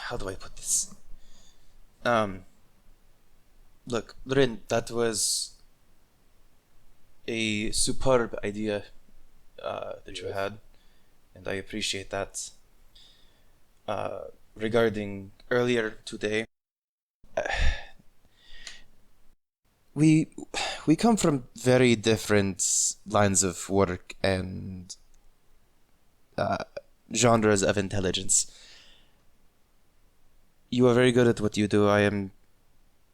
how do I put this? Um, Look, Rin, that was a superb idea that you Yes. had, and I appreciate that. Regarding earlier today, we we come from very different lines of work and genres of intelligence. You are very good at what you do. I am,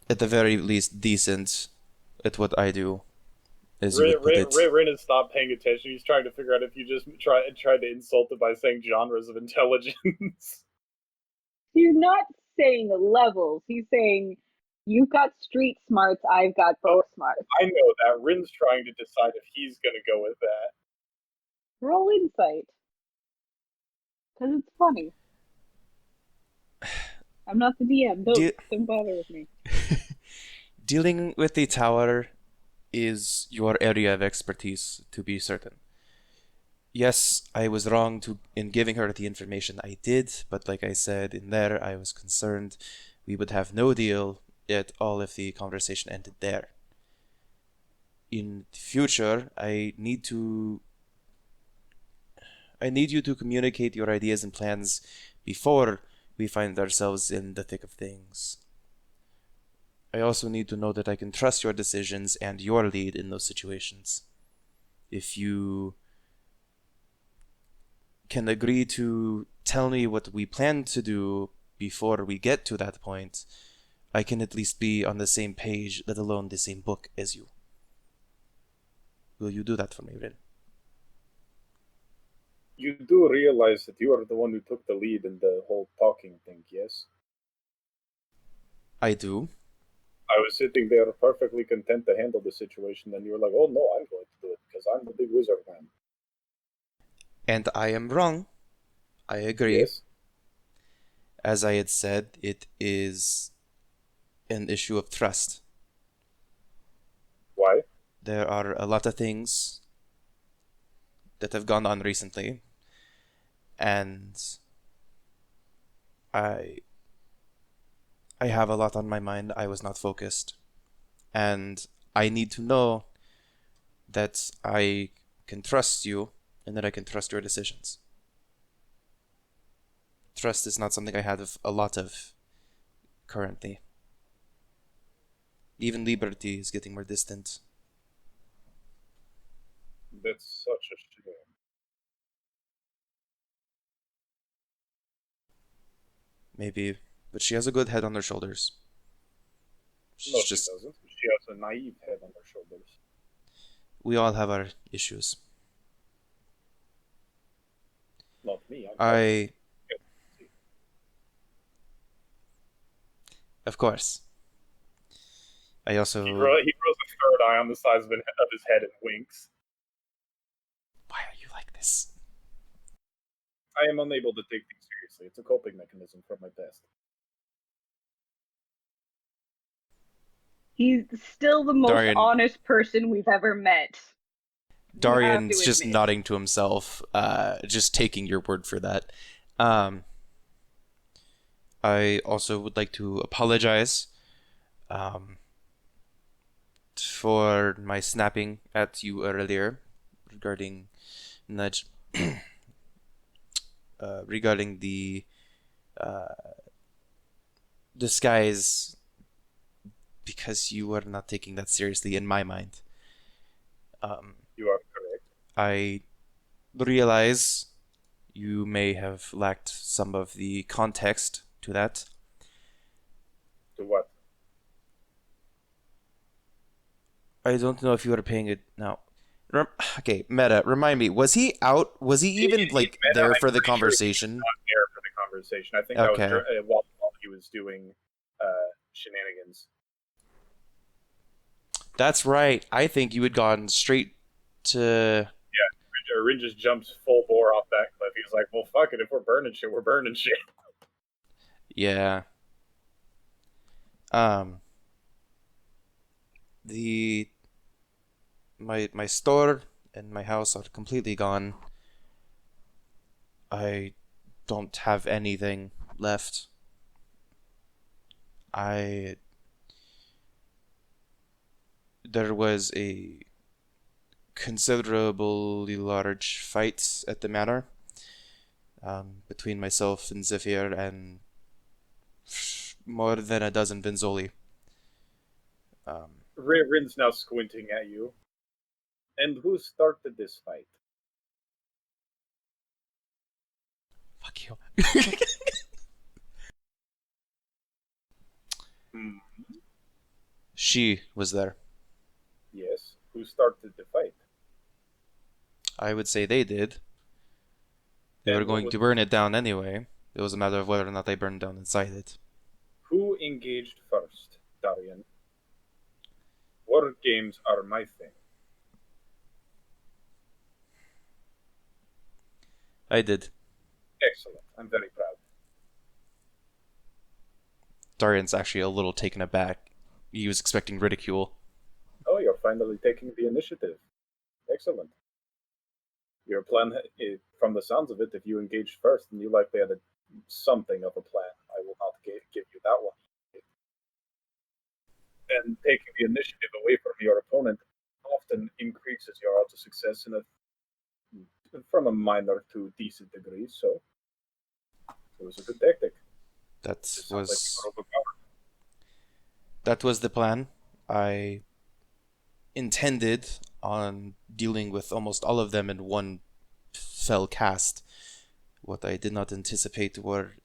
at the very least, decent at what I do, as you would put it. Rin has stopped paying attention. He's trying to figure out if you just tried to insult it by saying genres of intelligence. He's not saying levels. He's saying you've got street smarts, I've got Oh, book smarts. I know that. Rin's trying to decide if he's going to go with that. Roll insight. Because it's funny. I'm not the DM. De- Don't bother with me. Dealing with the tower is your area of expertise, to be certain. Yes, I was wrong in giving her the information I did, but like I said in there, I was concerned we would have no deal at all if the conversation ended there. In the future, I need you to communicate your ideas and plans before we find ourselves in the thick of things. I also need to know that I can trust your decisions and your lead in those situations. If you can agree to tell me what we plan to do before we get to that point, I can at least be on the same page, let alone the same book as you. Will you do that for me, Rin? You do realize that you are the one who took the lead in the whole talking thing, yes? I do. I was sitting there perfectly content to handle the situation, and you were like, oh no, I'm going to do it because I'm the big wizard man. And I am wrong. I agree. Yes? As I had said, it is an issue of trust. Why? There are a lot of things that have gone on recently, and I I have a lot on my mind. I was not focused, and I need to know that I can trust you and that I can trust your decisions. Trust is not something I have a lot of currently. Even liberty is getting more distant. That's such a shame. Maybe, but she has a good head on her shoulders. No, She's she just, doesn't. She has a naive head on her shoulders. we all have our issues. Not me. I'm perfect. I, of course, I also. He grows a third eye on the sides of his head and winks. Why are you like this? I am unable to take things seriously. It's a coping mechanism from my past. He's still the most Darian, honest person we've ever met. You have to Darian's just admit. nodding to himself, just taking your word for that. Um, I also would like to apologize um, for my snapping at you earlier regarding Nudge, regarding the disguise, because you were not taking that seriously in my mind. You are correct. I realize you may have lacked some of the context to that. To what? I don't know if you were paying it now. Okay, Meta, remind me, was he out? Was he even like Meta, there I'm for the pretty sure he was conversation? not there for the conversation. I think that was Okay. while he was doing shenanigans. That's right. I think you had gone straight to. Yeah, Rin just jumps full bore off that cliff. He was like, well, fuck it. If we're burning shit, we're burning shit. Yeah. Um the my store and my house are completely gone. I don't have anything left. I there was a considerably large fight at the manor between myself and Zephyr and more than a dozen Vinzoli. Rin's now squinting at you. And who started this fight? Fuck you. Hmm. She was there. Yes. Who started the fight? I would say they did. They were And what going was to burn it down anyway. It was a matter of whether or not they burned down inside it. Who engaged first, Darian? War games are my thing. I did. Excellent. I'm very proud. Darian's actually a little taken aback. He was expecting ridicule. Oh, you're finally taking the initiative. Excellent. Your plan, from the sounds of it, if you engaged first and you likely had something of a plan, I will not give you that one. And taking the initiative away from your opponent often increases your odds of success from a minor to decent degree, so it was a good tactic. That Sounds was like you were overpowered. that was the plan. I intended on dealing with almost all of them in one fell cast. What I did not anticipate were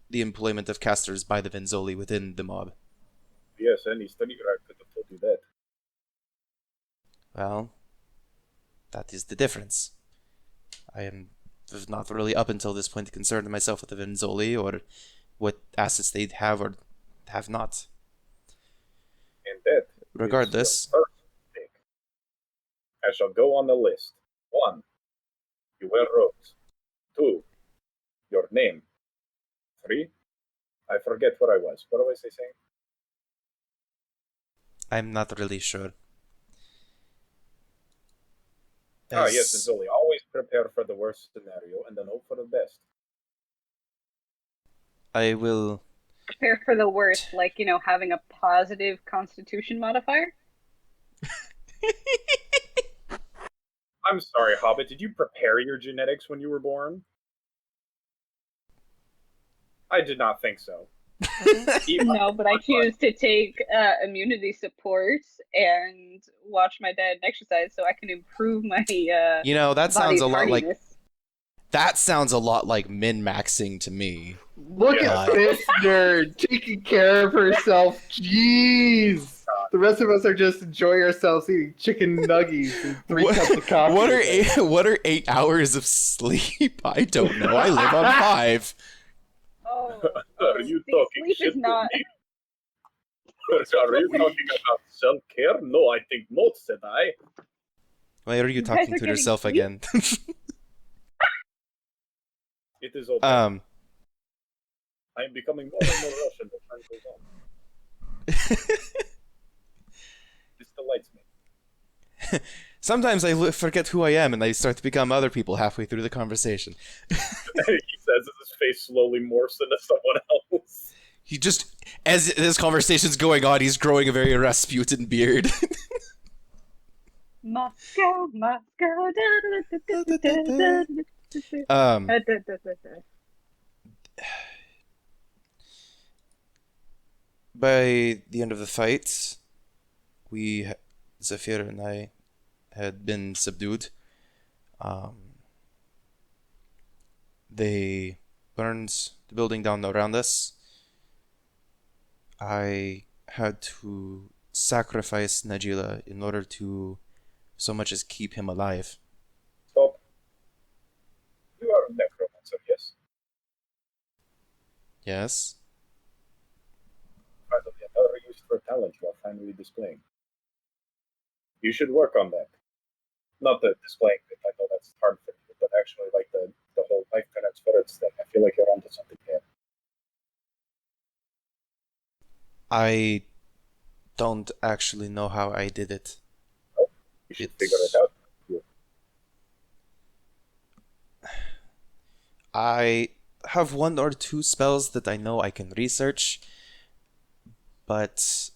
the employment of casters by the Venzoli within the mob. Yes, any study guard could have told you that. Well, that is the difference. I am not really up until this point concerned myself with the Venzoli or what assets they have or have not. And that Regardless, is your first pick. I shall go on the list. 1. You wear robes. 2. Your name. 3. I forget what I was. What was I saying? I'm not really sure. Yes, it's only always prepare for the worst scenario and then hope for the best. I will. Prepare for the worst, like, having a positive constitution modifier. I'm sorry, Hobbit. Did you prepare your genetics when you were born? I did not think so. No, but I choose to take immunity support and watch my diet and exercise so I can improve my You know, that body's sounds a lot like hardiness. that sounds a lot like min-maxing to me. Look Yeah. at this nerd taking care of herself. Jeez. The rest of us are just enjoying ourselves eating chicken nuggies and 3 cups of coffee. What are 8 hours of sleep? I don't know. I live on 5. Oh, Are you see, talking sleep shit is not. to me? Are you talking about self-care? No, I think not, said I. Why are you You guys talking are to getting yourself sleep? again? It is okay. I am becoming more and more Russian as time goes on. This delights me. Sometimes I forget who I am and I start to become other people halfway through the conversation. He says as his face slowly morphs into someone else. He just, as this conversation's going on, he's growing a very Rasputin beard. Moscow, Moscow. Da. By the end of the fight, Zephyr and I, had been subdued. They burned the building down around us. I had to sacrifice Najila in order to so much as keep him alive. Stop. You are a necromancer, yes? Yes? Finally, another use for talent you are finally displaying. You should work on that. Not the displaying bit, I know that's hard for you, but actually like the whole life spirits thing. I feel like you're onto something there. I don't actually know how I did it. You should figure it out. I have one or two spells that I know I can research, but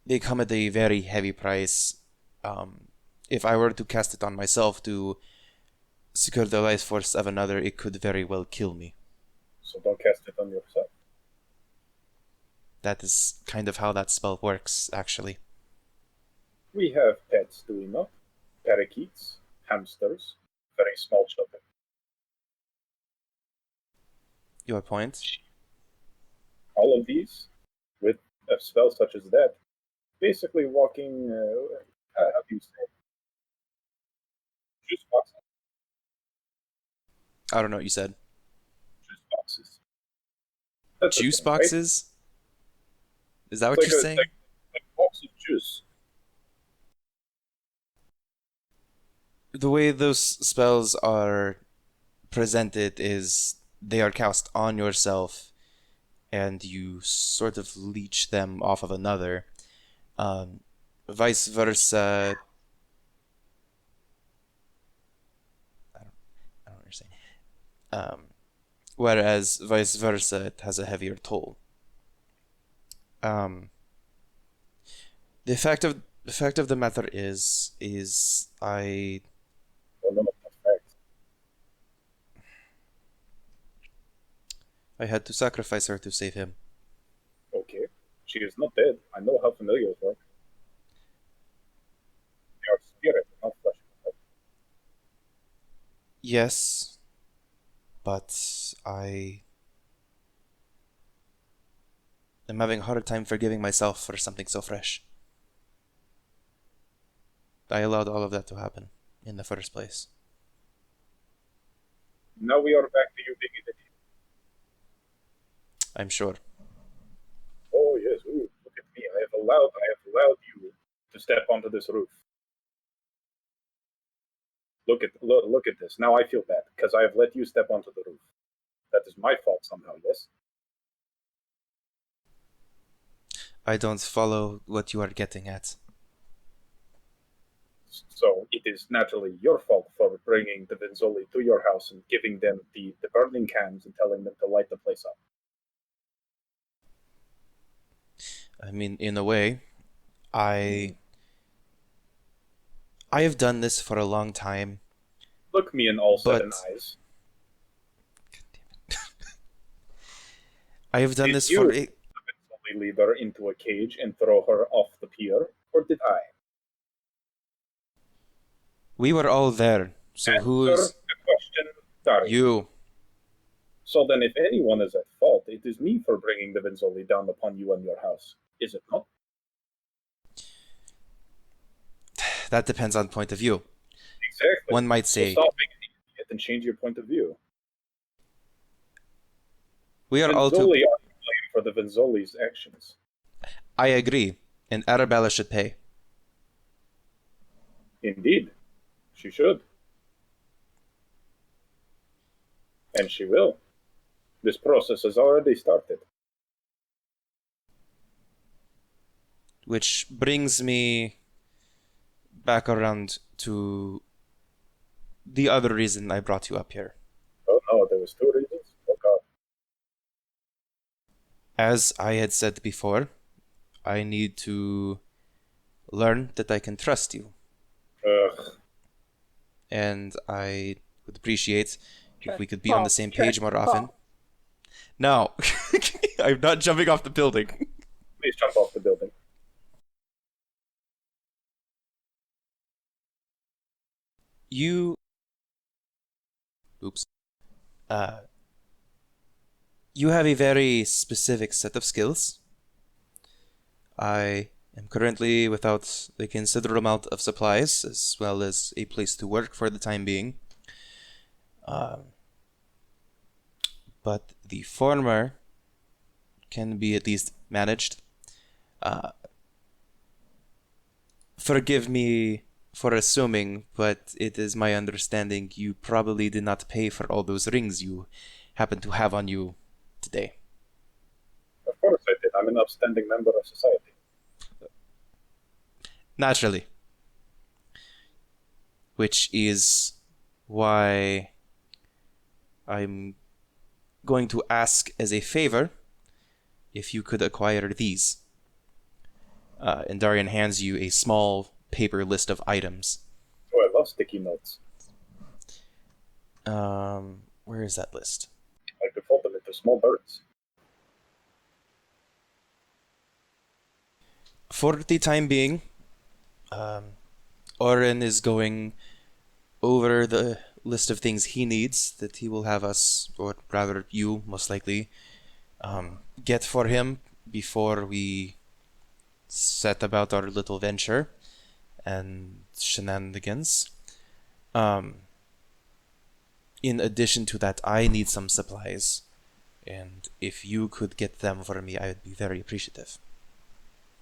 they come at a very heavy price. If I were to cast it on myself to secure the life force of another, it could very well kill me. So don't cast it on yourself. That is kind of how that spell works, actually. We have pets, do we not? Parakeets, hamsters, very small children. Your point? All of these, with a spell such as that, basically walking, how do you say, juice boxes. I don't know what you said. Juice boxes. That's a Juice thing, right? boxes? Is that what It's you're like saying? like box of juice. The way those spells are presented is they are cast on yourself and you sort of leech them off of another. Vice versa. I don't understand. Whereas vice versa, it has a heavier toll. The fact of the matter is Well, no, that's fact. I had to sacrifice her to save him. Okay. She is not dead. I know how familiars work. They are spirit, not flesh and blood. Yes, but I am having a hard time forgiving myself for something so fresh. I allowed all of that to happen in the first place. Now we are back to you being an idiot. I'm sure. Oh yes, ooh, look at me. I have allowed you to step onto this roof. Look at this. Now I feel bad because I have let you step onto the roof. That is my fault somehow, yes? I don't follow what you are getting at. So it is naturally your fault for bringing the Vinzoli to your house and giving them the burning cans and telling them to light the place up. I mean, in a way, I have done this for a long time, Look me in all seven but eyes. I have done Did this you for put the Vinzoli leader into a cage and throw her off the pier, or did I? We were all there. So Answer who's the question, Dari. you? So then, if anyone is at fault, it is me for bringing the Vinzoli down upon you and your house. Is it not? That depends on point of view. Exactly. One might So say stop being an idiot and change your point of view. we are all Vinzoli too. are to blame for the Vinzoli's actions. I agree, and Arabella should pay. Indeed, she should. And she will. This process has already started. Which brings me back around to the other reason I brought you up here. Oh no, there was two reasons? Oh god. As I had said before, I need to learn that I can trust you. Ugh. And I would appreciate if we could be on the False, same page trust more often. false. No, I'm not jumping off the building. Please jump off the building. You. Oops. You have a very specific set of skills. I am currently without a considerable amount of supplies, as well as a place to work for the time being. But the former can be at least managed. Forgive me for assuming, but it is my understanding you probably did not pay for all those rings you happen to have on you today. Of course I did. I'm an upstanding member of society. Naturally. Which is why I'm going to ask as a favor if you could acquire these. And Darian hands you a small paper list of items. Oh, I love sticky notes. Where is that list? I could fold them into small birds. For the time being, Oren is going over the list of things he needs that he will have us, or rather you, most likely, get for him before we set about our little venture and shenanigans. In addition to that, I need some supplies, and if you could get them for me, I would be very appreciative.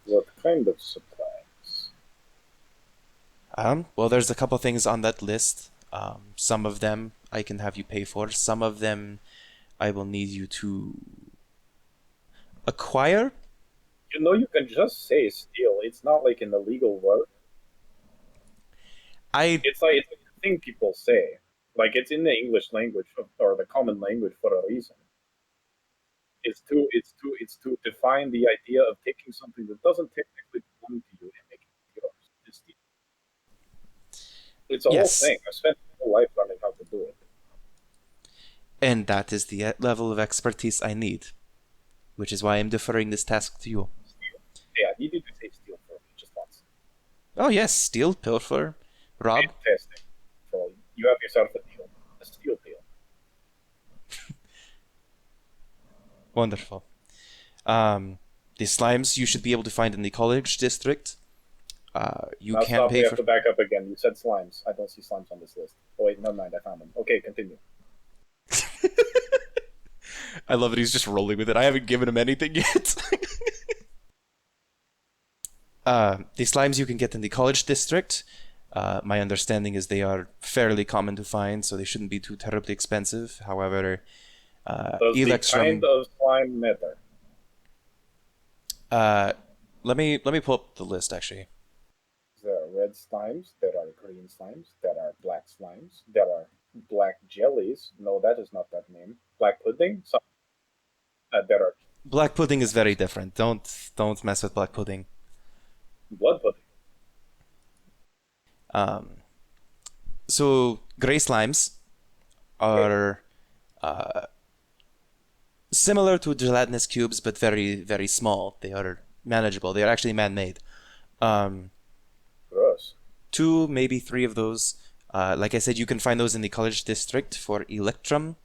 What kind of supplies? Well, there's a couple things on that list. Some of them I can have you pay for. Some of them I will need you to acquire. You know, you can just say steal. It's not like an illegal word. It's like a thing people say. Like it's in the English language or the common language for a reason. It's to define the idea of taking something that doesn't technically belong to you and making it yours. Just steal. It's a whole Yes. thing. I spent my whole life learning how to do it. And that is the level of expertise I need, which is why I'm deferring this task to you. Hey, I needed to say steal for me just once. Oh yes, steal, pilfer, rob. Fantastic. So you have yourself a deal. A steal deal. Wonderful. The slimes you should be able to find in the college district. You Now can stop, we pay have for. to back up again. You said slimes. I don't see slimes on this list. Oh wait, never mind, I found them. Okay, continue. I love it. He's just rolling with it. I haven't given him anything yet. The slimes you can get in the college district. My understanding is they are fairly common to find, so they shouldn't be too terribly expensive. However, Does the Electrum. kind of slime matter? Let me pull up the list actually. There are red slimes, there are green slimes, there are black slimes, there are black jellies. No, that is not that name. Black pudding? There are Black pudding is very different. Don't mess with black pudding. blood pudding. So gray slimes are similar to gelatinous cubes, but very, very small. They are manageable. They are actually man-made. Gross. 2, maybe 3 of those. Like I said, you can find those in the college district for Electrum.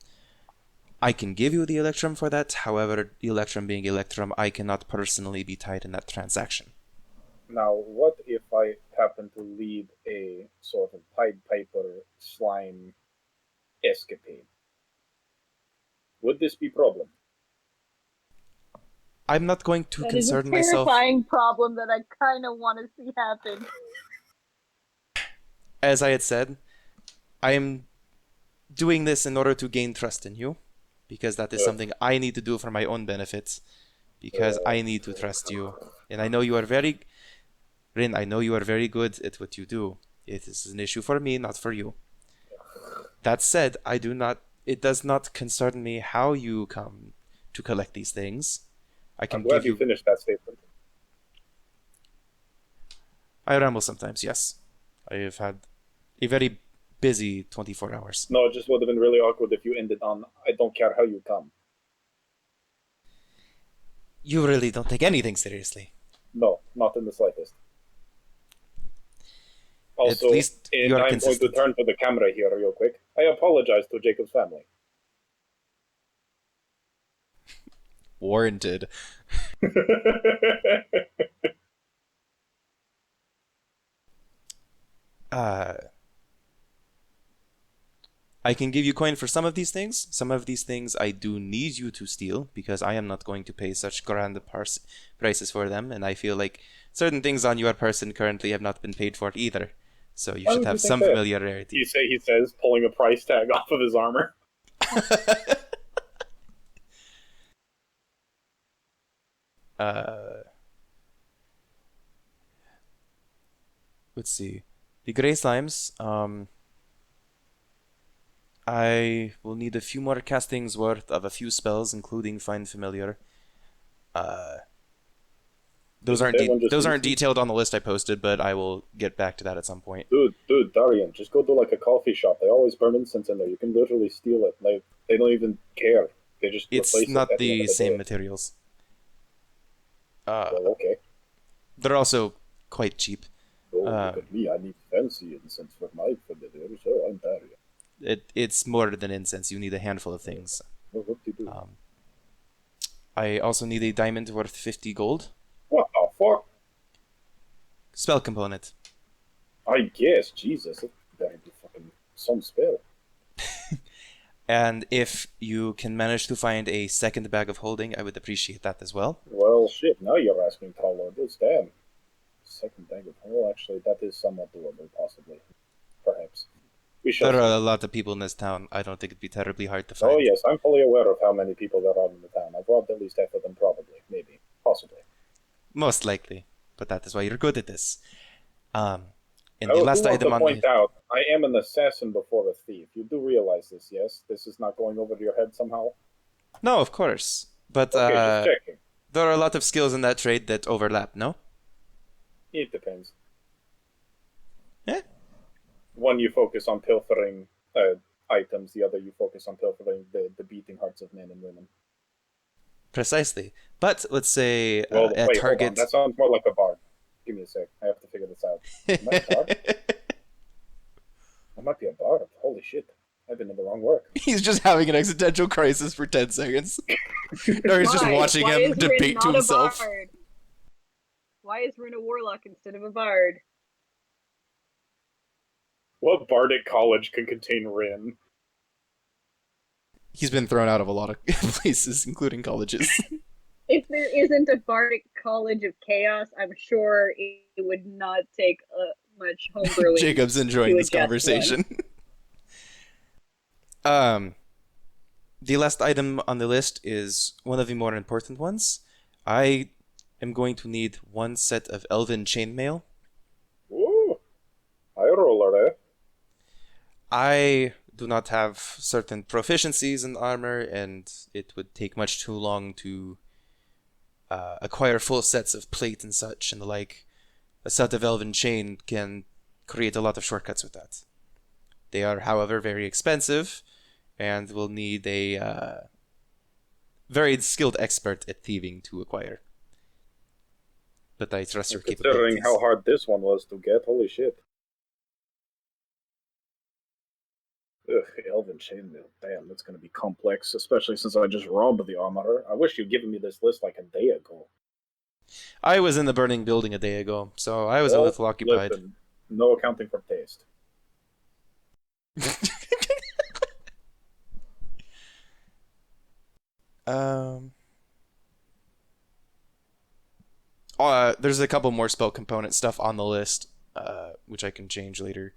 I can give you the Electrum for that. However, Electrum being Electrum, I cannot personally be tied in that transaction. Now, what if I happen to lead a sort of Pied Piper slime escapade? Would this be a problem? I'm not going to That is a concern myself. terrifying problem that I kind of want to see happen. As I had said, I am doing this in order to gain trust in you, because that is something I need to do for my own benefits, because I need to trust you. And I know you are very... Rin, I know you are very good at what you do. It is an issue for me, not for you. That said, it does not concern me how you come to collect these things. I can I'm glad give you finished that statement. I ramble sometimes, yes. I have had a very busy 24 hours. No, it just would have been really awkward if you ended on, I don't care how you come. You really don't take anything seriously. No, not in the slightest. Also, At least and you are I'm consistent. going to turn to the camera here real quick. I apologize to Jacob's family. Warranted. I can give you coin for some of these things. Some of these things I do need you to steal, because I am not going to pay such grand prices for them, and I feel like certain things on your person currently have not been paid for either. So you Why should would have you think some that? familiarity. He says, pulling a price tag off of his armor. Let's see. The gray slimes, I will need a few more castings worth of a few spells, including Find Familiar. Those Isn't that one just those aren't easy? detailed on the list I posted, but I will get back to that at some point. Dude, Darian, just go to like a coffee shop. They always burn incense in there. You can literally steal it. Like they don't even care. They just It's replace it not at the end the of the same day. materials. Well, okay. They're also quite cheap. Oh, look at me. I need fancy incense for my familiar, so I'm Darian. It's more than incense. You need a handful of things. Well, what do you do? I also need a diamond worth 50 gold. What the fuck? Spell component. I guess, Jesus. That better be fucking some spell. And if you can manage to find a second bag of holding, I would appreciate that as well. Well, shit, now you're asking tall orders. Damn. Second bag of hole, actually, that is somewhat doable, possibly. Perhaps. We shall There see. are a lot of people in this town. I don't think it'd be terribly hard to find. Oh, yes, I'm fully aware of how many people there are in the town. I've robbed at least half of them, probably. Maybe. Possibly. Most likely. But that is why you're good at this. And I the do last want item to on point the... out, I am an assassin before a thief. You do realize this, yes? This is not going over your head somehow? No, of course. But Okay, just checking. there are a lot of skills in that trade that overlap, no? It depends. Eh? One you focus on pilfering items, the other you focus on pilfering the beating hearts of men and women. Precisely. But let's say Well, a wait, hold on. target... That sounds more like a bard. Give me a sec. I have to figure this out. Am I a bard? I might be a bard. Holy shit. I've been in the wrong work. He's just having an existential crisis for 10 seconds. No, he's just watching Why him is Rin debate to not a himself. bard? Why is Rin a warlock instead of a bard? What bardic college can contain Rin? He's been thrown out of a lot of places, including colleges. If there isn't a bardic college of chaos, I'm sure it would not take much homebrewing. Jacob's enjoying to this adjust conversation. The last item on the list is one of the more important ones. I am going to need one set of elven chainmail. Ooh. High roller, eh? I do not have certain proficiencies in armor, and it would take much too long to acquire full sets of plate and such and the like. A set of elven chain can create a lot of shortcuts with that. They are, however, very expensive, and will need a very skilled expert at thieving to acquire. But I trust your Considering capabilities. how hard this one was to get, holy shit. Ugh, Elven Chainmail. Damn, that's gonna be complex, especially since I just robbed the armorer. I wish you'd given me this list like a day ago. I was in the burning building a day ago, so I was a Well, little occupied. Listen, no accounting for taste. There's a couple more spell component stuff on the list, which I can change later.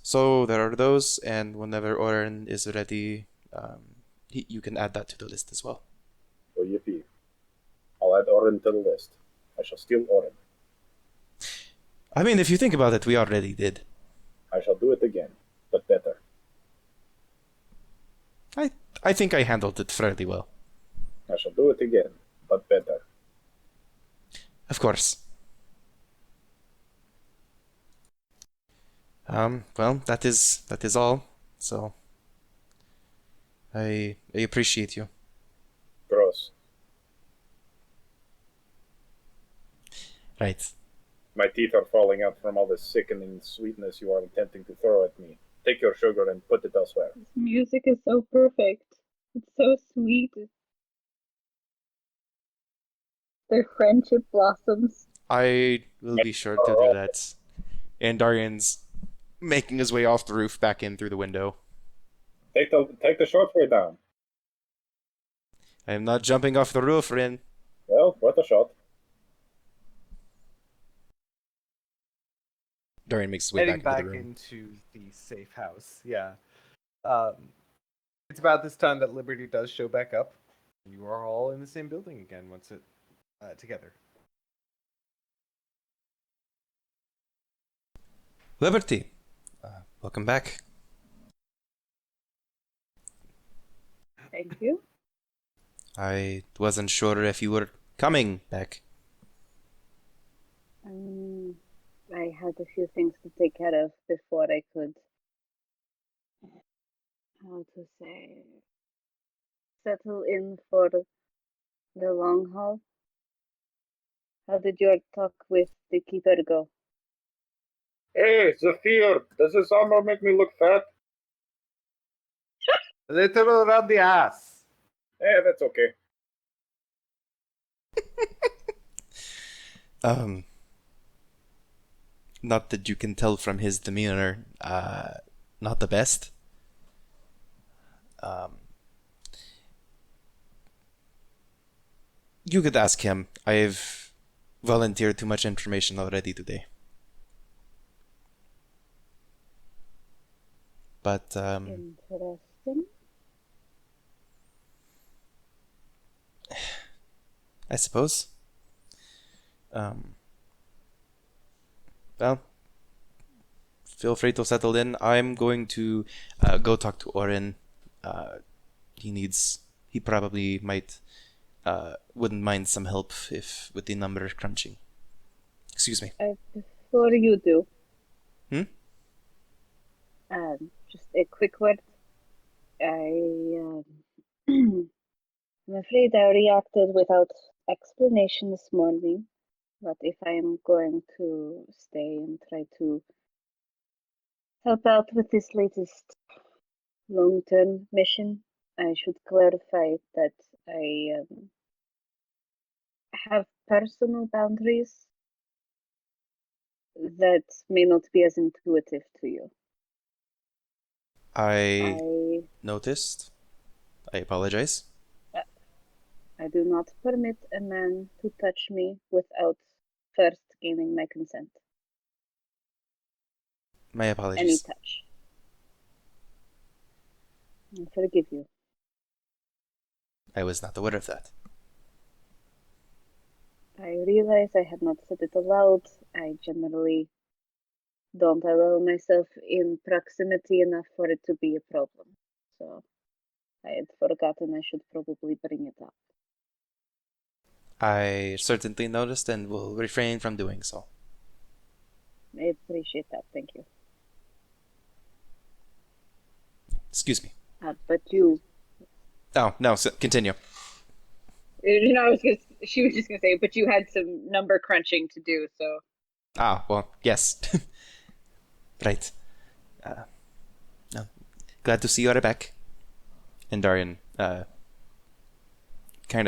So there are those, and whenever Oren is ready, you can add that to the list as well. Oh, yippee. I'll add Orin to the list. I shall steal Orin. I mean, if you think about it, we already did. I shall do it again, but better. I think I handled it fairly well. I shall do it again, but better. Of course. Well, that is all. So I appreciate you. Gross. Right. My teeth are falling out from all the sickening sweetness you are attempting to throw at me. Take your sugar and put it elsewhere. This music is so perfect. It's so sweet. Their friendship blossoms. I will be sure to do that. And Darian's making his way off the roof back in through the window. Take the short way down. I am not jumping off the roof, Rin. Well, worth a shot. Darian makes his way Heading back back into the room. into the safe house. Yeah. It's about this time that Liberty does show back up. You are all in the same building again once it together. Liberty, Welcome back. Thank you. I wasn't sure if you were coming back. I had a few things to take care of before I could, how to say, settle in for the long haul. How did your talk with the keeper go? Hey, Zafir, does this armor make me look fat? A little around the ass. That's okay. Not that you can tell from his demeanor, not the best. You could ask him. I've volunteered too much information already today. But, Interesting. I suppose. Well, feel free to settle in. I'm going to go talk to Orin. He probably wouldn't mind some help if with the number crunching. Excuse me. Before you do, Hmm? just a quick word. I'm afraid I reacted without explanation this morning, but if I am going to stay and try to help out with this latest long-term mission, I should clarify that I have personal boundaries that may not be as intuitive to you. I I noticed. I apologize. I do not permit a man to touch me without first gaining my consent. My Any apologies. touch. I forgive you. I was not aware of that. I realize I had not said it aloud. I generally don't allow myself in proximity enough for it to be a problem. So I had forgotten I should probably bring it up. I certainly noticed and will refrain from doing so. I appreciate that. Thank you. Excuse me. But you, Oh, no, continue. she was just gonna say, but you had some number crunching to do, so. Ah, well, yes. Right. No. Glad to see you are back. And Darian kind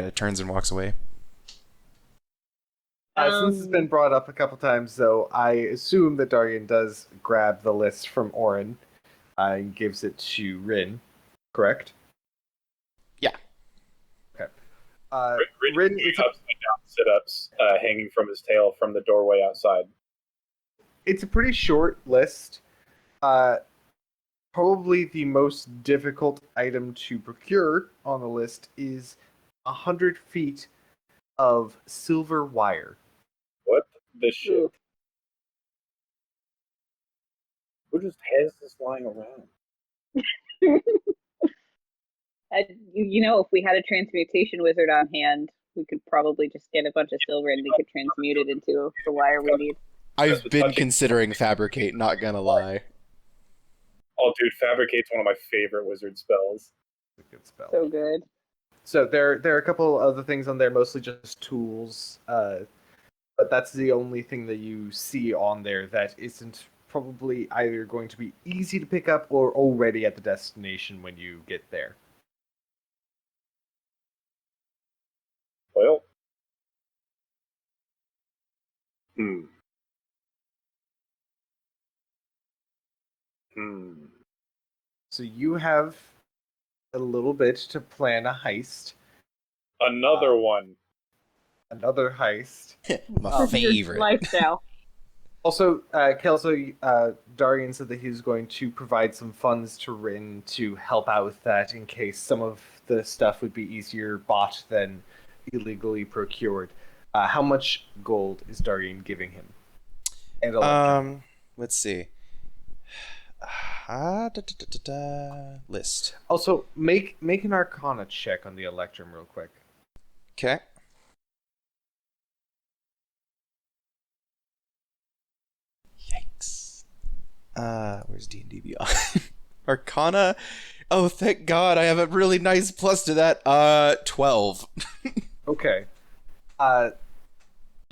of turns and walks away. Since it's been brought up a couple times, though, I assume that Darian does grab the list from Orin and gives it to Rin, correct? Yeah. Okay. Rin it's upside down sit-ups hanging from his tail from the doorway outside. it's a pretty short list. Probably the most difficult item to procure on the list is 100 feet of silver wire. What the shit? Ooh. Who just has this lying around? If we had a transmutation wizard on hand, we could probably just get a bunch of silver and we could transmute it into the wire we need. I've been considering Fabricate, not gonna lie. Oh, dude, Fabricate's one of my favorite wizard spells. It's a good spell. So good. So there are a couple other things on there, mostly just tools. But that's the only thing that you see on there that isn't probably either going to be easy to pick up or already at the destination when you get there. Well. So you have a little bit to plan a heist. Another one. Another heist. My favorite. Lifestyle. Also, Kelso, Darian said that he was going to provide some funds to Rin to help out with that in case some of the stuff would be easier bought than illegally procured. How much gold is Darian giving him? And Let's see. List. Also, make an Arcana check on the Electrum real quick. Okay. Yikes. Where's D&D Beyond? Arcana? Oh, thank God, I have a really nice plus to that. 12. Okay.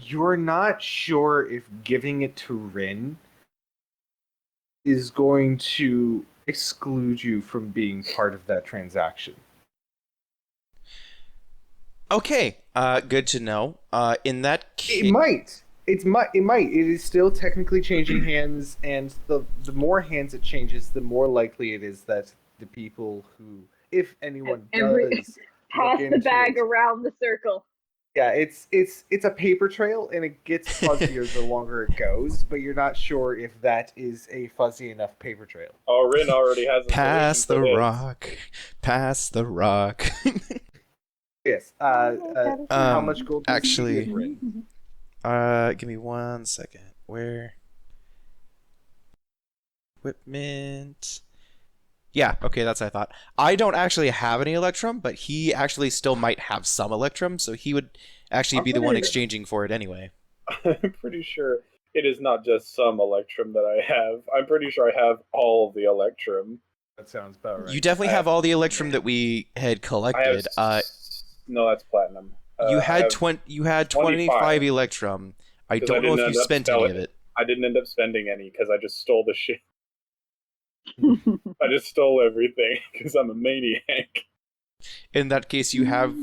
You're not sure if giving it to Rin is going to exclude you from being part of that transaction. Okay, good to know. In that case... It might. It might. It is still technically changing hands, and the more hands it changes, the more likely it is that the people who, if anyone does, pass the bag it, around the circle. yeah, it's a paper trail, and it gets fuzzier the longer it goes. But you're not sure if that is a fuzzy enough paper trail. Oh, Rin already has a Pass the solution to this. rock. Pass the rock. Yes. How much gold? Does actually- he give Rin? Give me 1 second. Where? Equipment. Yeah, okay, that's what I thought. I don't actually have any Electrum, but he actually still might have some Electrum, so he would actually be the one exchanging for it anyway. I'm pretty sure it is not just some Electrum that I have. I'm pretty sure I have all of the Electrum. That sounds about right. You definitely have all the Electrum that we had collected. No, that's platinum. You had I have 25 Electrum. I 'Cause don't I know didn't if you end up spent any selling of it. I didn't end up spending any because I just stole the shit. I just stole everything because I'm a maniac. In that case, you have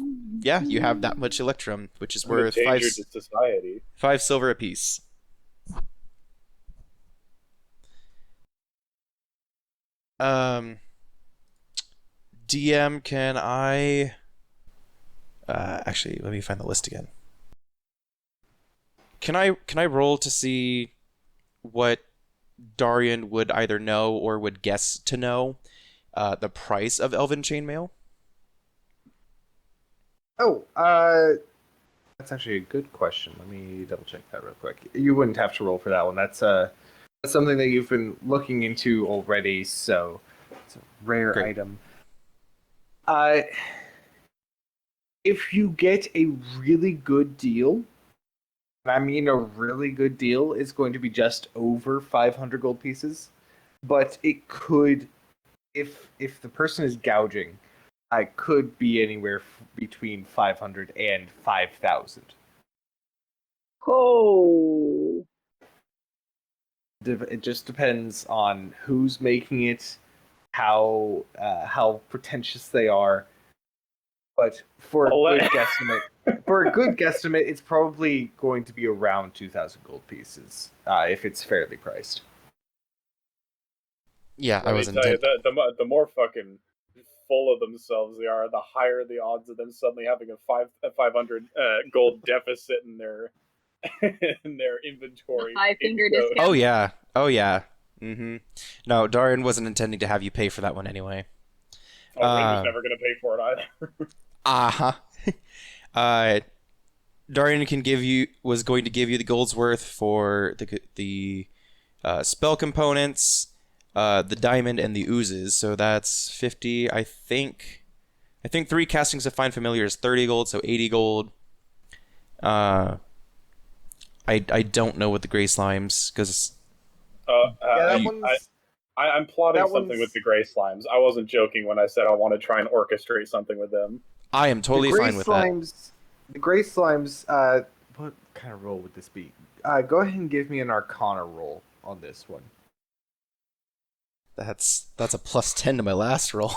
that much Electrum, which is I'm a worth danger to society. 5 silver apiece. DM, can I... actually, let me find the list again. Can I roll to see what Darian would either know or would guess to know the price of Elven Chainmail? Oh, that's actually a good question. Let me double check that real quick. You wouldn't have to roll for that one. That's something that you've been looking into already, so it's a rare Great. item. If you get a really good deal, and I mean a really good deal, it's going to be just over 500 gold pieces, but it could, if the person is gouging, I could be anywhere between 500 and 5,000. Oh. It just depends on who's making it, how pretentious they are. But for a good guesstimate, it's probably going to be around 2,000 gold pieces if it's fairly priced. Yeah, I was Let me tell intending. you, the more fucking full of themselves they are, the higher the odds of them suddenly having a 500 gold deficit in their in their inventory. The five-finger So- discount. Oh yeah. Mm-hmm. No, Darian wasn't intending to have you pay for that one anyway. Oh, Rin was never going to pay for it either. Darian was going to give you the gold's worth for the spell components, the diamond, and the oozes. So that's 50. I think 3 castings of Find Familiar is 30 gold, so 80 gold. I don't know what the gray slimes, because I'm plotting something with the gray slimes. I wasn't joking when I said I want to try and orchestrate something with them. I am totally fine with that. The gray slimes, what kind of roll would this be? Go ahead and give me an Arcana roll on this one. That's a plus 10 to my last roll.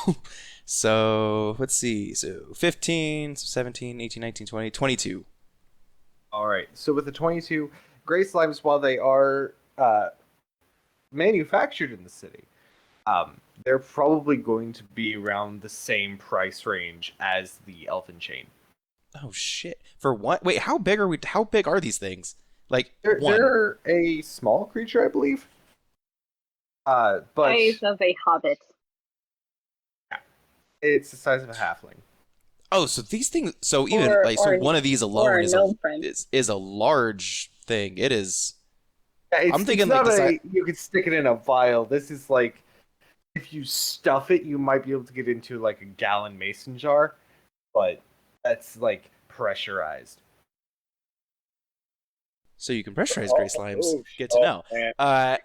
So, let's see. So, 15, 17, 18, 19, 20, 22. All right. So with the 22, gray slimes, while they are manufactured in the city, they're probably going to be around the same price range as the Elven Chain. Oh shit! For what? Wait, how big are we? How big are these things? Like they're a small creature, I believe. But Size of a hobbit. Yeah, it's the size of a halfling. Oh, so these things. So even one of these alone is a large thing. It is. Yeah, I'm thinking it's not you could stick it in a vial. This is like If you stuff it, you might be able to get into like a gallon mason jar, but that's like pressurized. So you can pressurize gray slimes. Good to know. Man. Uh,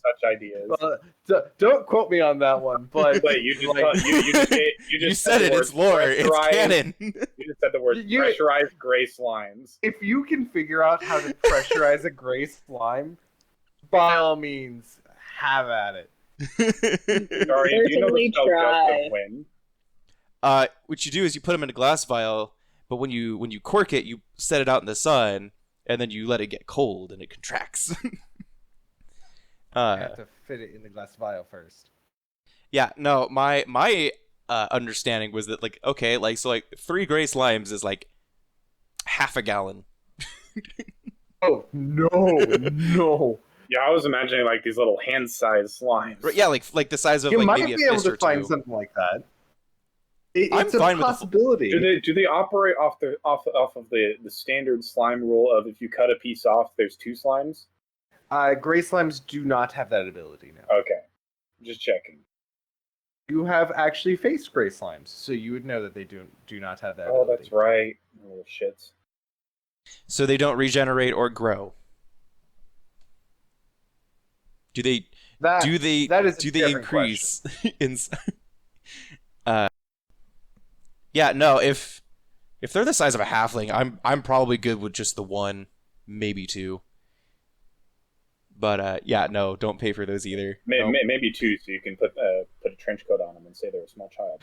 Such ideas. Well, don't quote me on that one, but Wait, you just like, you just said it. the It's word lore. It's pressurized- canon. You just said the word You- pressurized gray slimes. if you can figure out how to pressurize a gray slime, by all means, have at it. Sorry, do you know the Certainly spell try. Gust of Wind? What you do is you put them in a glass vial, but when you cork it, you set it out in the sun, and then you let it get cold, and it contracts. I have to fit it in the glass vial first. Yeah, no, my understanding was that, like, okay, like, so, like, 3 gray slimes is, like, half a gallon. Oh, no. Yeah, I was imagining like these little hand-sized slimes. Right, yeah, like the size of, You like, might maybe be a able fist to or find two. something like that. I'm It's a fine with the possibility. Do they operate off of the standard slime rule of if you cut a piece off, there's 2 slimes? Gray slimes do not have that ability now. Okay, just checking. You have actually faced gray slimes, so you would know that they do not have that Oh, ability. that's right, little shits. So they don't regenerate or grow. Do they That is a do they different increase in Yeah, no, if they're the size of a halfling, I'm probably good with just the 1, maybe 2. But yeah, no, don't pay for those either. Nope. Maybe 2, so you can put a trench coat on them and say they're a small child.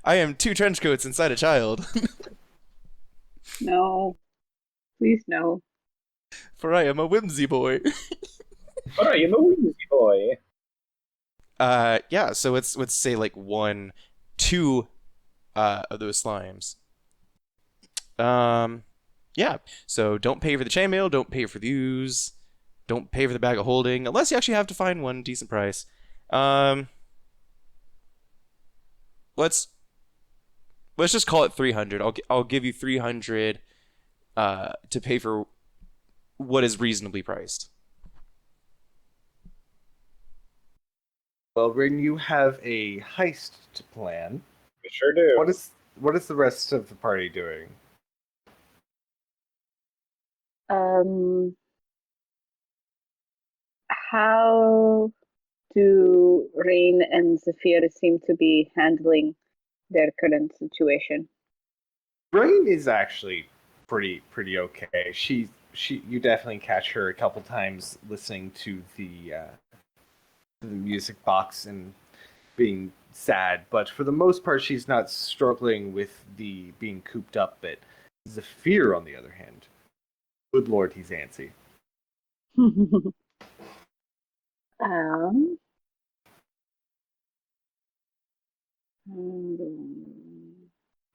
I am 2 trench coats inside a child. No. Please no. For I am a whimsy boy. But I am a whimsy boy. Yeah, so let's say like 1, 2 of those slimes. Yeah. So don't pay for the chainmail, don't pay for the ooze, don't pay for the bag of holding, unless you actually have to find one decent price. Let's just call it 300. I'll give you 300 to pay for what is reasonably priced. Well, when you have a heist to plan, We sure do. what is the rest of the party doing? How do Rain and Zephyr seem to be handling their current situation? Rain is actually pretty okay. You definitely catch her a couple times listening to the music box and being sad, but for the most part, she's not struggling with the being cooped up bit. Zephyr, on the other hand, good lord, he's antsy. Um,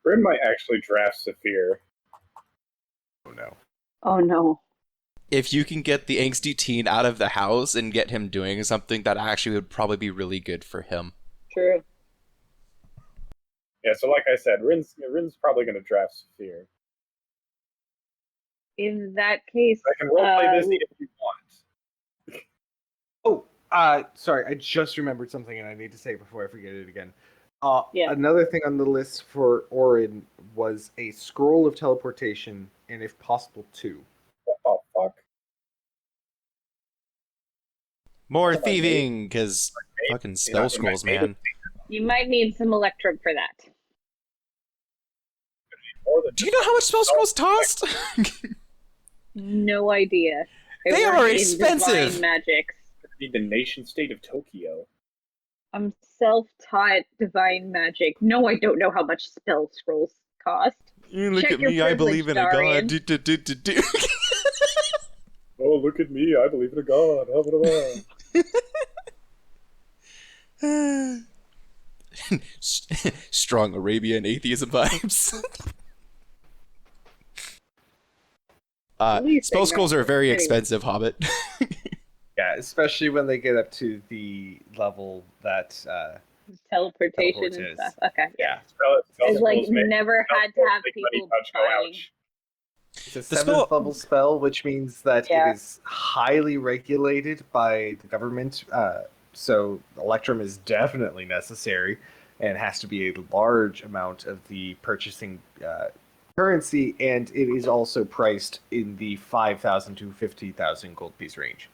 Bryn might actually draft Saphir. Oh no. oh no. If you can get the angsty teen out of the house and get him doing something, that actually would probably be really good for him. True. Yeah, so like I said, Rin's probably going to draft Saphir. In that case, I can roleplay this if you want. Oh, sorry, I just remembered something and I need to say it before I forget it again. Yeah. Another thing on the list for Orin was a scroll of teleportation, and if possible, 2. What the fuck? More What am I thieving, because fucking spell scrolls, man. you might need some electrum for that. More than Do you know how much spell scrolls cost? No idea. I They work are in expensive. divine magics. the nation state of Tokyo. I'm self-taught divine magic. No, I don't know how much spell scrolls cost. You look Check at your me, I believe in a privilege, god. Do. Oh, look at me! I believe in a god. Blah, blah, blah. Strong Arabian atheism vibes. Least Spell they scrolls know. are very Anyway. expensive, Hobbit. Yeah, especially when they get up to the level that Teleportation Teleport and is. stuff. Okay. yeah. Spell I've like scrolls make- never spell had to scrolls have make money people touch go buying. ouch. It's a The spell- 7th level spell, which means that Yeah. it is highly regulated by the government. So Electrum is definitely necessary, and has to be a large amount of the purchasing currency, and it is also priced in the 5,000 to 50,000 gold piece range.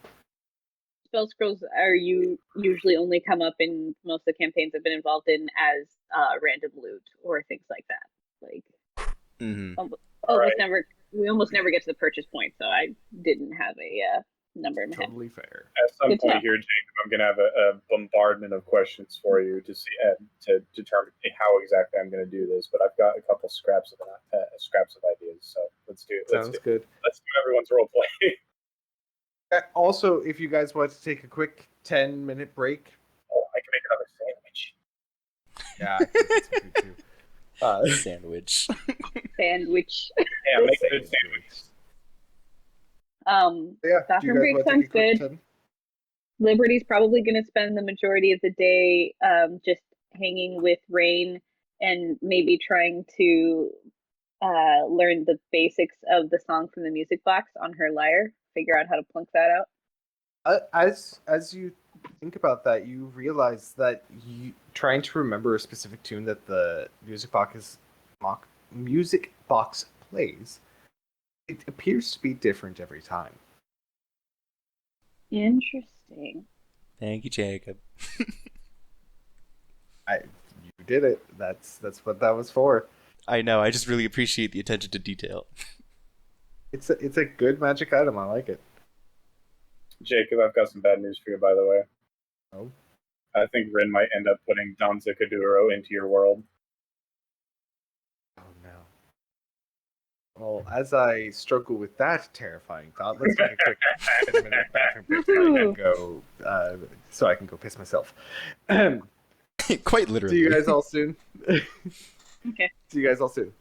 Spell scrolls are usually only come up in most of the campaigns I've been involved in as random loot or things like that. Like Mhm. we almost never get to the purchase point, so I didn't have a number in my head. Totally fair. At some Good to point know. here, Jacob, I'm going to have a bombardment of questions for you to see to determine how exactly I'm going to do this. But I've got a couple scraps of ideas, so let's do Sounds good. Let's do everyone's role play. Also, if you guys want to take a quick 10-minute break, Oh, I can make another sandwich. yeah, I think that's good too. Sandwich. Sandwich. Yeah, make a good sandwich. Yeah, do Bathroom you guys break want to sounds take a quick good. 10? Liberty's probably going to spend the majority of the day just hanging with Rain and maybe trying to learn the basics of the song from the music box on her lyre, figure out how to plunk that out. As you think about that, you realize that trying to remember a specific tune that the music box plays, it appears to be different every time. Interesting. Thank you, Jacob. You did it. That's what that was for. I know. I just really appreciate the attention to detail. It's a good magic item. I like it. Jacob, I've got some bad news for you, by the way. Oh. I think Rin might end up putting Danza Kuduro into your world. Oh no. Well, as I struggle with that terrifying thought, let's take a quick 10-minute bathroom break so I can go piss myself. Quite literally. See you guys all soon. Okay. See you guys all soon.